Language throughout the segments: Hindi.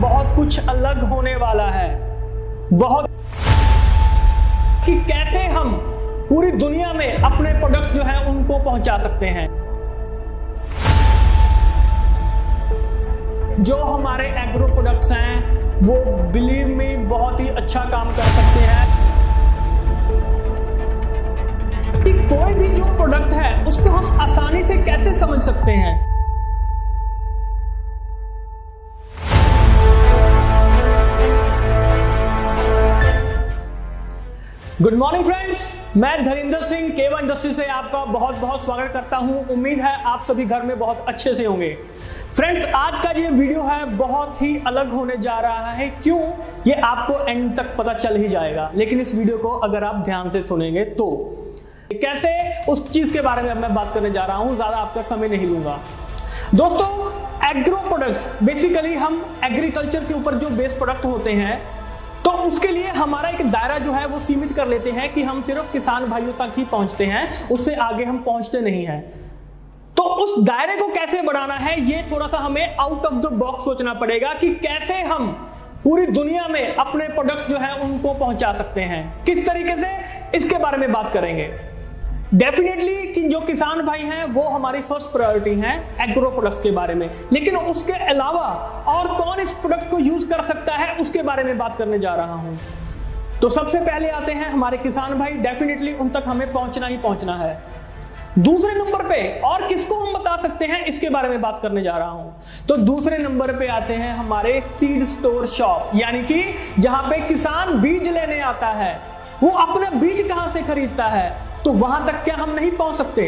बहुत कुछ अलग होने वाला है। बहुत कि कैसे हम पूरी दुनिया में अपने प्रोडक्ट्स जो है उनको पहुंचा सकते हैं। जो हमारे एग्रो प्रोडक्ट्स हैं वो बिलीव में बहुत ही अच्छा काम कर सकते हैं। कि कोई भी जो प्रोडक्ट है उसको हम आसानी से कैसे समझ सकते हैं। गुड मॉर्निंग फ्रेंड्स, मैं धरिंदर सिंह K1 इंडस्ट्री से आपका बहुत बहुत स्वागत करता हूं। उम्मीद है आप सभी घर में बहुत अच्छे से होंगे। फ्रेंड्स, आज का ये वीडियो है बहुत ही अलग होने जा रहा है। क्यों, ये आपको एंड तक पता चल ही जाएगा, लेकिन इस वीडियो को अगर आप ध्यान से सुनेंगे तो कैसे, उस चीज के बारे में मैं बात करने जा रहा हूं। ज्यादा आपका समय नहीं लूंगा। दोस्तों, एग्रो प्रोडक्ट्स बेसिकली हम एग्रीकल्चर के ऊपर जो बेस प्रोडक्ट होते हैं तो उसके लिए हमारा एक दायरा जो है वो सीमित कर लेते हैं कि हम सिर्फ किसान भाइयों तक ही पहुंचते हैं, उससे आगे हम पहुंचते नहीं हैं। तो उस दायरे को कैसे बढ़ाना है, ये थोड़ा सा हमें आउट ऑफ द बॉक्स सोचना पड़ेगा कि कैसे हम पूरी दुनिया में अपने प्रोडक्ट्स जो है उनको पहुंचा सकते हैं, किस तरीके से, इसके बारे में बात करेंगे। डेफिनेटली कि जो किसान भाई हैं वो हमारी फर्स्ट प्रायोरिटी है एग्रो प्रोडक्ट्स के बारे में, लेकिन उसके अलावा और कौन इस प्रोडक्ट को यूज कर सकता है उसके बारे में बात करने जा रहा हूं। तो सबसे पहले आते हैं हमारे किसान भाई। डेफिनेटली उन तक हमें पहुंचना ही पहुंचना है। दूसरे नंबर पे और किसको हम बता सकते हैं इसके बारे में बात करने जा रहा हूं। तो दूसरे नंबर पे आते हैं हमारे सीड स्टोर शॉप, यानी कि जहां पे किसान बीज लेने आता है, वो अपना बीज कहां से खरीदता है, तो वहां तक क्या हम नहीं पहुंच सकते?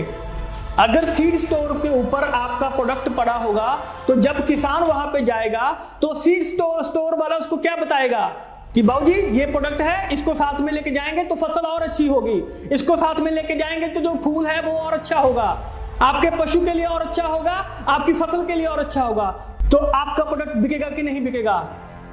अगर सीड स्टोर के ऊपर आपका प्रोडक्ट पड़ा होगा तो जब किसान वहां पे जाएगा तो सीड स्टोर वाला उसको क्या बताएगा कि बाबूजी ये प्रोडक्ट है, इसको साथ में लेके जाएंगे तो फसल और अच्छी होगी, इसको साथ में लेके जाएंगे तो जो फूल है वो और अच्छा होगा, आपके पशु के लिए और अच्छा होगा, आपकी फसल के लिए और अच्छा होगा। तो आपका प्रोडक्ट बिकेगा कि नहीं बिकेगा,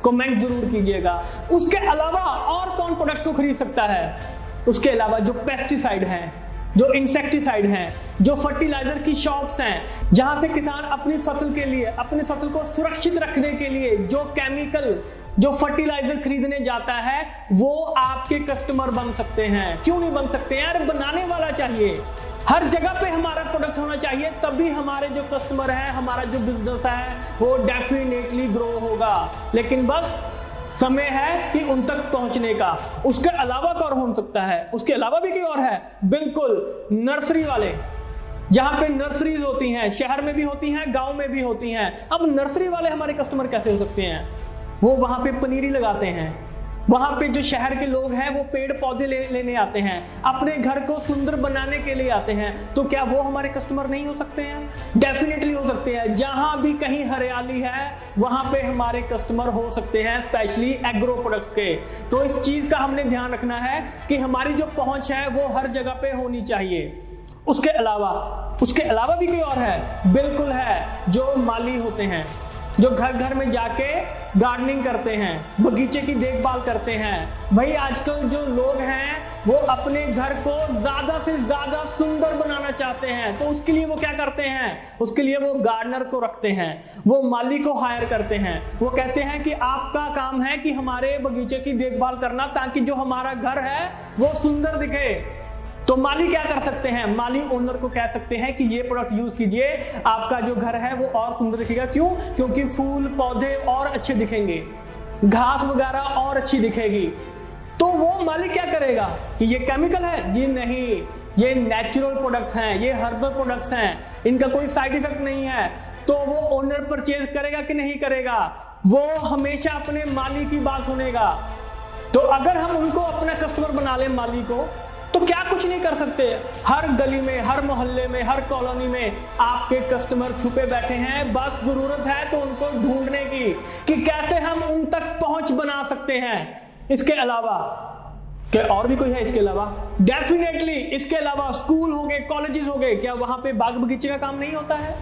कमेंट जरूर कीजिएगा। उसके अलावा और कौन प्रोडक्ट को खरीद सकता है? उसके अलावा जो पेस्टिसाइड हैं, जो इंसेक्टिसाइड हैं, जो फर्टिलाइजर की शॉप्स हैं, जहां से किसान अपनी फसल के लिए, अपनी फसल को सुरक्षित रखने के लिए जो केमिकल, जो फर्टिलाइजर खरीदने जाता है, वो आपके कस्टमर बन सकते हैं। क्यों नहीं बन सकते यार? बनाने वाला चाहिए। हर जगह पे हमारा प्रोडक्ट होना चाहिए, तभी हमारे जो कस्टमर है, हमारा जो बिजनेस है वो डेफिनेटली ग्रो होगा। लेकिन बस समय है कि उन तक पहुंचने का। उसके अलावा कौन हो सकता है? उसके अलावा भी कोई और है, बिल्कुल, नर्सरी वाले। जहां पे नर्सरीज होती हैं, शहर में भी होती हैं, गांव में भी होती हैं। अब नर्सरी वाले हमारे कस्टमर कैसे हो सकते हैं? वो वहां पे पनीरी लगाते हैं, वहां पे जो शहर के लोग हैं वो पेड़ पौधे लेने आते हैं, अपने घर को सुंदर बनाने के लिए आते हैं। तो क्या वो हमारे कस्टमर नहीं हो सकते हैं? डेफिनेटली हो सकते हैं। जहां भी कहीं हरियाली है वहां पे हमारे कस्टमर हो सकते हैं, स्पेशली एग्रो प्रोडक्ट्स के। तो इस चीज का हमने ध्यान रखना है कि हमारी जो पहुंच है वो हर जगह पे होनी चाहिए। उसके अलावा भी कोई और है, बिल्कुल है, जो माली होते हैं, जो घर घर में जाके गार्डनिंग करते हैं, बगीचे की देखभाल करते हैं। भाई आजकल जो लोग हैं वो अपने घर को ज्यादा से ज्यादा सुंदर बनाना चाहते हैं, तो उसके लिए वो क्या करते हैं? उसके लिए वो गार्डनर को रखते हैं, वो माली को हायर करते हैं। वो कहते हैं कि आपका काम है कि हमारे बगीचे की देखभाल करना, ताकि जो हमारा घर है वो सुंदर दिखे। तो माली क्या कर सकते हैं? माली ओनर को कह सकते हैं कि ये प्रोडक्ट यूज कीजिए, आपका जो घर है वो और सुंदर दिखेगा। क्यों? क्योंकि फूल पौधे और अच्छे दिखेंगे, घास वगैरह और अच्छी दिखेगी। तो वो माली क्या करेगा कि ये केमिकल है? जी नहीं, ये नेचुरल प्रोडक्ट्स हैं, ये हर्बल प्रोडक्ट्स हैं, इनका कोई साइड इफेक्ट नहीं है। तो वो ओनर परचेज करेगा कि नहीं करेगा? वो हमेशा अपने माली की बात सुनेगा। तो अगर हम उनको अपना कस्टमर बना लें, माली को, तो क्या कुछ नहीं कर सकते? हर गली में, हर मोहल्ले में, हर कॉलोनी में आपके कस्टमर छुपे बैठे हैं। बस जरूरत है तो उनको ढूंढने की कि कैसे हम उन तक पहुंच बना सकते हैं। इसके अलावा क्या और भी कोई है? इसके अलावा डेफिनेटली इसके अलावा स्कूल हो गए, कॉलेजेस हो गए, क्या वहां पे बाग बगीचे का काम नहीं होता है?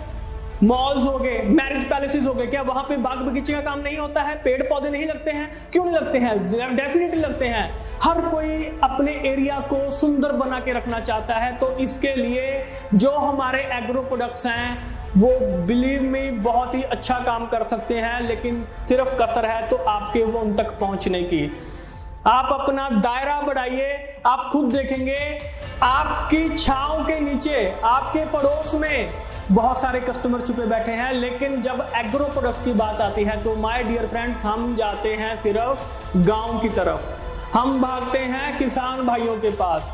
मॉल्स हो गए, मैरिज पैलेसेस हो गए, क्या वहां पे बाग बगीचे का काम नहीं होता है? पेड़ पौधे नहीं लगते हैं? क्यों नहीं लगते हैं? डेफिनेटली लगते हैं। हर कोई अपने एरिया को सुंदर बना के रखना चाहता है। तो इसके लिए जो हमारे एग्रो प्रोडक्ट्स हैं वो बिलीव में बहुत ही अच्छा काम कर सकते हैं, लेकिन सिर्फ कसर है तो आपके वो उन तक पहुंचने की। आप अपना दायरा बढ़ाइए, आप खुद देखेंगे आपकी छांव के नीचे, आपके पड़ोस में बहुत सारे कस्टमर छुपे बैठे हैं, लेकिन जब एग्रो प्रोडक्ट्स की बात आती है तो माय डियर फ्रेंड्स, हम जाते हैं सिर्फ गांव की तरफ, हम भागते हैं किसान भाइयों के पास।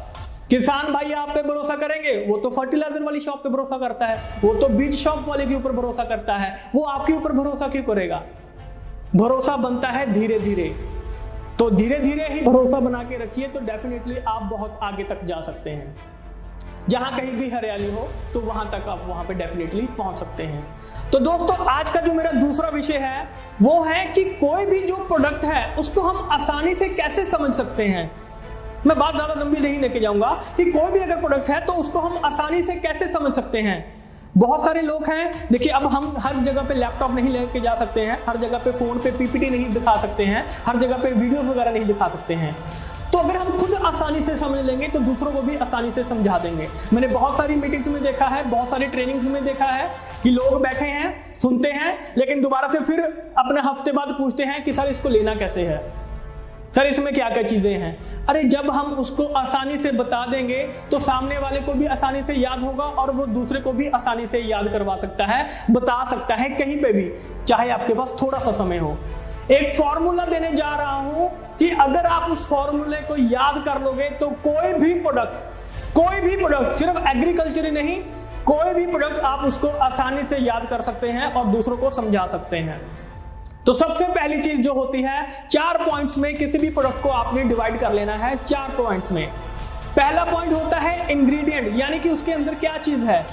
किसान भाई आप पे भरोसा करेंगे, वो तो फर्टिलाइजर वाली शॉप पे भरोसा करता है, वो तो बीज शॉप वाले के ऊपर भरोसा करता है, वो आपके ऊपर भरोसा क्यों करेगा? भरोसा बनता है धीरे धीरे, तो धीरे धीरे ही भरोसा बना के रखिए, तो डेफिनेटली आप बहुत आगे तक जा सकते हैं। जहां कहीं भी हरियाली हो तो वहां तक आप वहां पे डेफिनेटली पहुंच सकते हैं। तो दोस्तों, आज का जो मेरा दूसरा विषय है वो है कि कोई भी जो प्रोडक्ट है उसको हम आसानी से कैसे समझ सकते हैं। मैं बात ज्यादा लंबी नहीं लेके जाऊंगा कि कोई भी अगर प्रोडक्ट है तो उसको हम आसानी से कैसे समझ सकते हैं। बहुत सारे लोग हैं, देखिए अब हम हर जगह पे लैपटॉप नहीं लेके जा सकते हैं, हर जगह पे फोन पे पीपीटी नहीं दिखा सकते हैं, हर जगह पे वीडियोस वगैरह नहीं दिखा सकते हैं। तो अगर हम खुद आसानी से समझ लेंगे तो दूसरों को भी आसानी से समझा देंगे। मैंने बहुत सारी मीटिंग्स में देखा है, बहुत सारी ट्रेनिंग्स में देखा है कि लोग बैठे हैं, सुनते हैं, लेकिन दोबारा से फिर अपने हफ्ते बाद पूछते हैं कि सर इसको लेना कैसे है, सर इसमें क्या क्या चीजें हैं। अरे जब हम उसको आसानी से बता देंगे तो सामने वाले को भी आसानी से याद होगा और वो दूसरे को भी आसानी से याद करवा सकता है, बता सकता है कहीं पे भी, चाहे आपके पास थोड़ा सा समय हो। एक फॉर्मूला देने जा रहा हूं कि अगर आप उस फॉर्मूले को याद कर लोगे तो कोई भी प्रोडक्ट सिर्फ एग्रीकल्चर ही नहीं, कोई भी प्रोडक्ट आप उसको आसानी से याद कर सकते हैं और दूसरों को समझा सकते हैं। तो सबसे पहली चीज जो होती है, 4 पॉइंट्स में किसी भी प्रोडक्ट को आपने डिवाइड कर लेना है। 4 पॉइंट्स में पहला पॉइंट होता है इंग्रेडिएंट, यानी कि उसके अंदर क्या चीज है,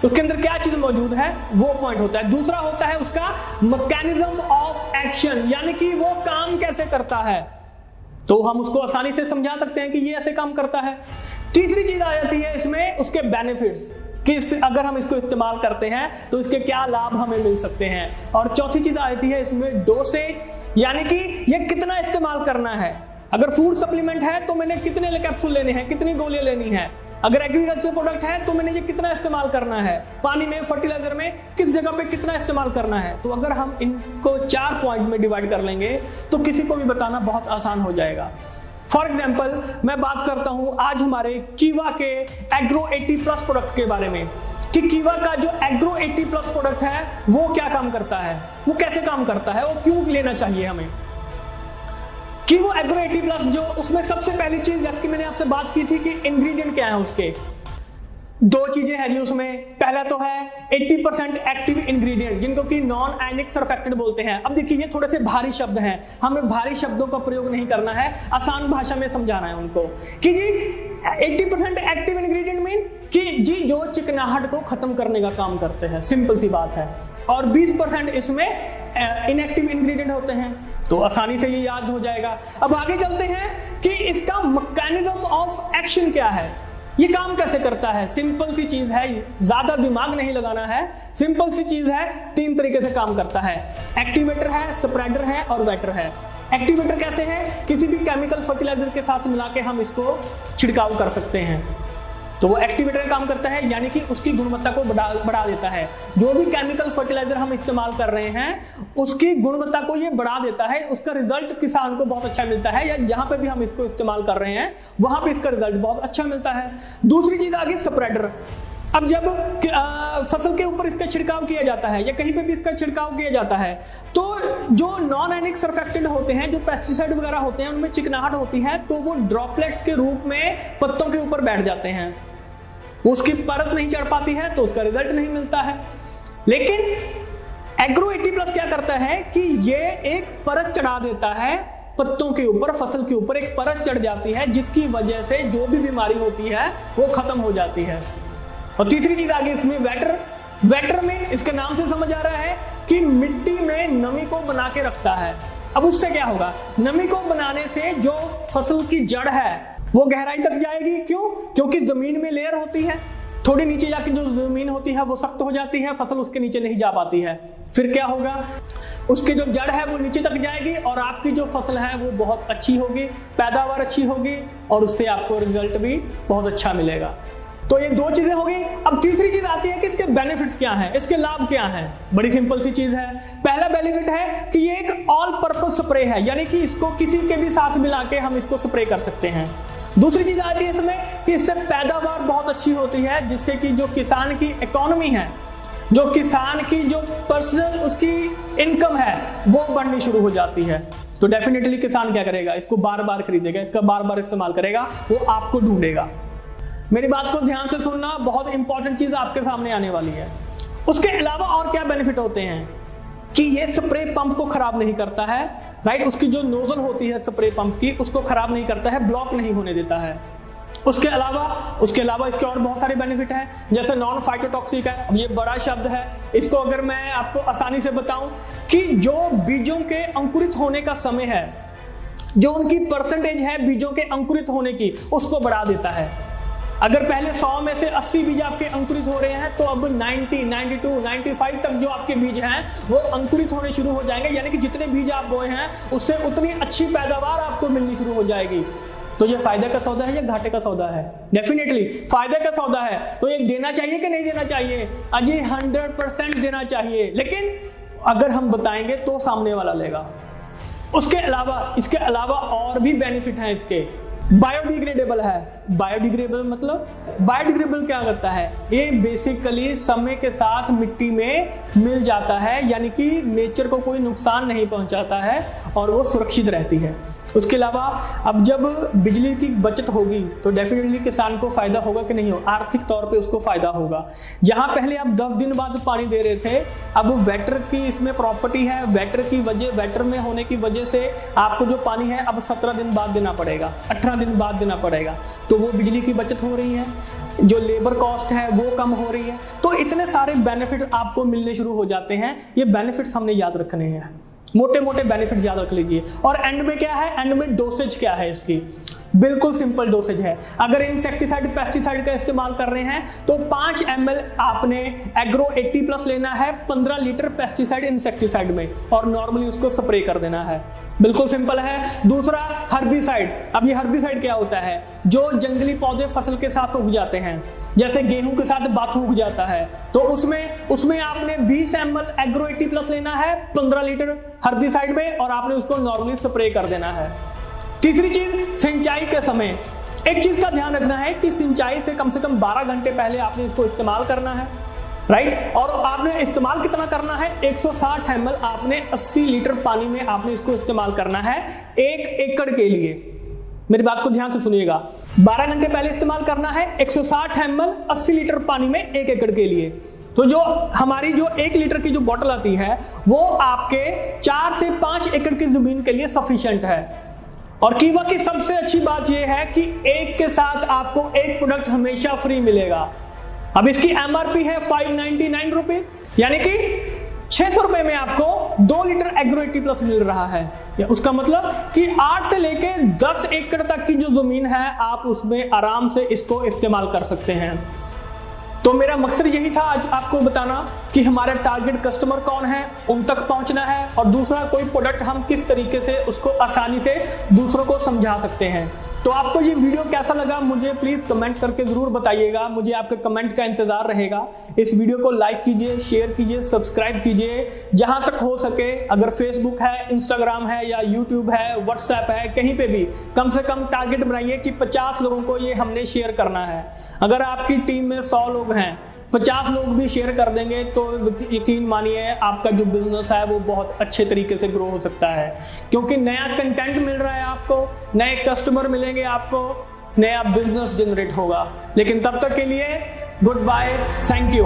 उसके अंदर क्या चीज मौजूद है, वो पॉइंट होता है। दूसरा होता है उसका मैकेनिज्म ऑफ एक्शन, यानी कि वो काम कैसे करता है, तो हम उसको आसानी से समझा सकते हैं कि ये ऐसे काम करता है। तीसरी चीज आ जाती है इसमें उसके बेनिफिट्स, कि अगर हम इसको इस्तेमाल करते हैं तो इसके क्या लाभ हमें मिल सकते हैं। और चौथी चीज आती है इसमें डोसेज, यानी कि ये कितना इस्तेमाल करना है। अगर फूड सप्लीमेंट है तो मैंने कितने कैप्सूल लेने हैं, कितनी गोलियां लेनी है। अगर एग्रीकल्चर प्रोडक्ट है तो मैंने ये कितना इस्तेमाल करना है, पानी में, फर्टिलाइजर में, किस जगह पे कितना इस्तेमाल करना है। तो अगर हम इनको 4 पॉइंट में डिवाइड कर लेंगे तो किसी को भी बताना बहुत आसान हो जाएगा। फॉर एग्जाम्पल मैं बात करता हूं आज हमारे कीवा के एग्रो 80+ प्रोडक्ट के बारे में, कि कीवा का जो एग्रो 80+ प्रोडक्ट है वो क्या काम करता है, वो कैसे काम करता है, वो क्यों लेना चाहिए हमें। कि वो एग्रो 80+, जो उसमें सबसे पहली चीज जैसे कि मैंने आपसे बात की थी कि इंग्रेडिएंट क्या है उसके, 2 चीजें हैं जी उसमें। पहला तो है 80% एक्टिव इंग्रेडिएंट, जिनको कि नॉन आयनिक सरफेक्टेंट बोलते हैं। अब देखिए ये थोड़े से भारी शब्द हैं, हमें भारी शब्दों का प्रयोग नहीं करना है, आसान भाषा में समझाना है उनको कि जी 80% एक्टिव इंग्रेडिएंट मीन कि जी जो चिकनाहट को खत्म करने का काम करते हैं, सिंपल सी बात है। और 20% इसमें इनएक्टिव इंग्रेडिएंट होते हैं, तो आसानी से ये याद हो जाएगा। अब आगे चलते हैं कि इसका मैकेनिज्म ऑफ एक्शन क्या है, ये काम कैसे करता है। सिंपल सी चीज है, ज्यादा दिमाग नहीं लगाना है, सिंपल सी चीज है, 3 तरीके से काम करता है। एक्टिवेटर है, स्प्रेडर है और वेटर है। एक्टिवेटर कैसे है, किसी भी केमिकल फर्टिलाइजर के साथ मिला के हम इसको छिड़काव कर सकते हैं, तो वो एक्टिवेटर काम करता है, यानी कि उसकी गुणवत्ता को बढ़ा देता है। जो भी केमिकल फर्टिलाइजर हम इस्तेमाल कर रहे हैं उसकी गुणवत्ता को ये बढ़ा देता है, उसका रिजल्ट किसान को बहुत अच्छा मिलता है, या जहां पे भी हम इसको इस्तेमाल कर रहे हैं वहां पे इसका रिजल्ट बहुत अच्छा मिलता है। दूसरी चीज आ गई स्प्रेडर। अब जब फसल के ऊपर इसका छिड़काव किया जाता है या कहीं पे भी इसका छिड़काव किया जाता है, तो जो नॉन आयनिक सरफेक्टेंट होते हैं, जो पेस्टिसाइड वगैरह होते हैं, उनमें चिकनाहट होती है, तो वो ड्रॉपलेट्स के रूप में पत्तों के ऊपर बैठ जाते हैं, उसकी परत नहीं चढ़ पाती है, तो उसका रिजल्ट नहीं मिलता है। लेकिन एग्रो 80+ क्या करता है कि ये एक परत चढ़ा देता है पत्तों के ऊपर, फसल के ऊपर एक परत चढ़ जाती है, जिसकी वजह से जो भी बीमारी होती है वो खत्म हो जाती है। और तीसरी चीज आगे इसमें वेटर में इसके नाम से समझ आ रहा है कि मिट्टी में नमी को बना के रखता है। अब उससे क्या होगा, नमी को बनाने से जो फसल की जड़ है वो गहराई तक जाएगी। क्यों? क्योंकि जमीन में लेयर होती है, थोड़ी नीचे जाके जो जमीन होती है वो सख्त हो जाती है, फसल उसके नीचे नहीं जा पाती है। फिर क्या होगा, उसकी जो जड़ है वो नीचे तक जाएगी और आपकी जो फसल है वो बहुत अच्छी होगी, पैदावार अच्छी होगी और उससे आपको रिजल्ट भी बहुत अच्छा मिलेगा। तो ये दो चीजें हो गई। अब तीसरी चीज आती है कि इसके बेनिफिट्स क्या हैं, इसके लाभ क्या हैं। बड़ी सिंपल सी चीज है। पहला बेनिफिट है कि ये एक ऑल पर्पस स्प्रे है, यानी कि इसको किसी के भी साथ मिला के हम इसको स्प्रे कर सकते हैं। दूसरी चीज आती है इसमें कि इससे पैदावार बहुत अच्छी होती है, जिससे कि जो किसान की इकोनॉमी है, जो किसान की जो पर्सनल उसकी इनकम है वो बढ़नी शुरू हो जाती है। तो डेफिनेटली किसान क्या करेगा, इसको बार बार खरीदेगा, इसका बार बार इस्तेमाल करेगा, वो आपको ढूंढेगा। मेरी बात को ध्यान से सुनना, बहुत इंपॉर्टेंट चीज आपके सामने आने वाली है। उसके अलावा और क्या बेनिफिट होते हैं कि ये स्प्रे पंप को खराब नहीं करता है, राइट। उसकी जो नोजल होती है स्प्रे पंप की, उसको खराब नहीं करता है, ब्लॉक नहीं होने देता है। उसके अलावा इसके और बहुत सारे बेनिफिट हैं, जैसे नॉन फाइटोटॉक्सिक है। अब ये बड़ा शब्द है, इसको अगर मैं आपको आसानी से बताऊं कि जो बीजों के अंकुरित होने का समय है, जो उनकी परसेंटेज है बीजों के अंकुरित होने की, उसको बढ़ा देता है। अगर पहले 100 में से 80 बीज आपके अंकुरित हो रहे हैं, तो अब 90, 92, 95 तक जो आपके बीज हैं वो अंकुरित होने शुरू हो जाएंगे, यानी कि जितने बीज आप बोए हैं उससे उतनी अच्छी पैदावार आपको मिलनी शुरू हो जाएगी। तो ये फायदे का सौदा है या घाटे का सौदा है? डेफिनेटली फायदे का सौदा है। तो ये देना चाहिए कि नहीं देना चाहिए? अजी 100% देना चाहिए, लेकिन अगर हम बताएंगे तो सामने वाला लेगा। इसके अलावा और भी बेनिफिट हैं इसके। बायोडिग्रेडेबल है। बायोडिग्रेडेबल क्या करता है? ये बेसिकली समय के साथ मिट्टी में मिल जाता है, यानी कि नेचर को कोई नुकसान नहीं पहुंचाता है और वो सुरक्षित रहती है। उसके अलावा अब जब बिजली की बचत होगी तो डेफिनेटली किसान को फायदा होगा कि नहीं होगा? आर्थिक तौर पे उसको फायदा होगा। जहां पहले आप 10 दिन बाद पानी दे रहे थे, अब वेटर की इसमें प्रॉपर्टी है, वेटर में होने की वजह से आपको जो पानी है अब 17 दिन बाद देना पड़ेगा, 18 दिन बाद देना पड़ेगा। तो वो बिजली की बचत हो रही है, जो लेबर कॉस्ट है वो कम हो रही है। तो इतने सारे बेनिफिट आपको मिलने शुरू हो जाते हैं। ये बेनिफिट्स हमने याद रखने हैं, मोटे मोटे बेनिफिट्स याद रख लीजिए। और एंड में क्या है? एंड में डोसेज क्या है इसकी? बिल्कुल सिंपल डोसेज है। अगर इंसेक्टिसाइड पेस्टिसाइड का इस्तेमाल कर रहे हैं तो 5 ml आपने एग्रो 80+ लेना है 15 लीटर पेस्टिसाइड इंसेक्टिसाइड में, और नॉर्मली उसको स्प्रे कर देना है। बिल्कुल सिंपल है। दूसरा हर्बिसाइड। अब ये हर्बिसाइड क्या होता है? जो जंगली पौधे फसल के साथ उग जाते हैं, जैसे गेहूं के साथ बाथू उग जाता है, तो उसमें आपने 20 ml एग्रो 80+ लेना है 15 लीटर हर्बिसाइड में, और आपने उसको नॉर्मली स्प्रे कर देना है। तीसरी चीज, सिंचाई के समय एक चीज का ध्यान रखना है कि सिंचाई से कम 12 घंटे पहले आपने इसको इस्तेमाल करना है, राइट। और आपने इस्तेमाल कितना करना है? 160 ml आपने 80 लीटर पानी में आपने इसको इस्तेमाल करना है 1 एकड़ के लिए। मेरी बात को ध्यान से सुनिएगा, 12 घंटे पहले इस्तेमाल करना है 160 ml 80 लीटर पानी में 1 एकड़ के लिए। तो जो हमारी जो 1 लीटर की जो बोतल आती है वो आपके 4 से 5 एकड़ की जमीन के लिए सफिशिएंट है। और कीवा की सबसे अच्छी बात यह है कि एक के साथ आपको एक प्रोडक्ट हमेशा फ्री मिलेगा। अब इसकी MRP है 599 रुपीज, यानी कि 600 रुपए में आपको 2 लीटर एग्रो 80+ मिल रहा है। उसका मतलब कि 8 से लेके 10 एकड़ तक की जो जमीन है आप उसमें आराम से इसको इस्तेमाल कर सकते हैं। तो मेरा मकसद यही था आज आपको बताना कि हमारे टारगेट कस्टमर कौन है, उन तक पहुंचना है, और दूसरा कोई प्रोडक्ट हम किस तरीके से उसको आसानी से दूसरों को समझा सकते हैं। तो आपको ये वीडियो कैसा लगा मुझे प्लीज कमेंट करके जरूर बताइएगा, मुझे आपके कमेंट का इंतजार रहेगा। इस वीडियो को लाइक कीजिए, शेयर कीजिए, सब्सक्राइब कीजिए, जहां तक हो सके। अगर फेसबुक है, इंस्टाग्राम है या यूट्यूब है, व्हाट्सएप है, कहीं पे भी कम से कम टारगेट बनाइए कि 50 लोगों को ये हमने शेयर करना है। अगर आपकी टीम में 100 लोग हैं, 50 लोग भी शेयर कर देंगे तो यकीन मानिए आपका जो बिजनेस है वो बहुत अच्छे तरीके से ग्रो हो सकता है, क्योंकि नया कंटेंट मिल रहा है आपको, नए कस्टमर मिलेंगे आपको, नया बिजनेस जनरेट होगा। लेकिन तब तक के लिए गुड बाय, थैंक यू।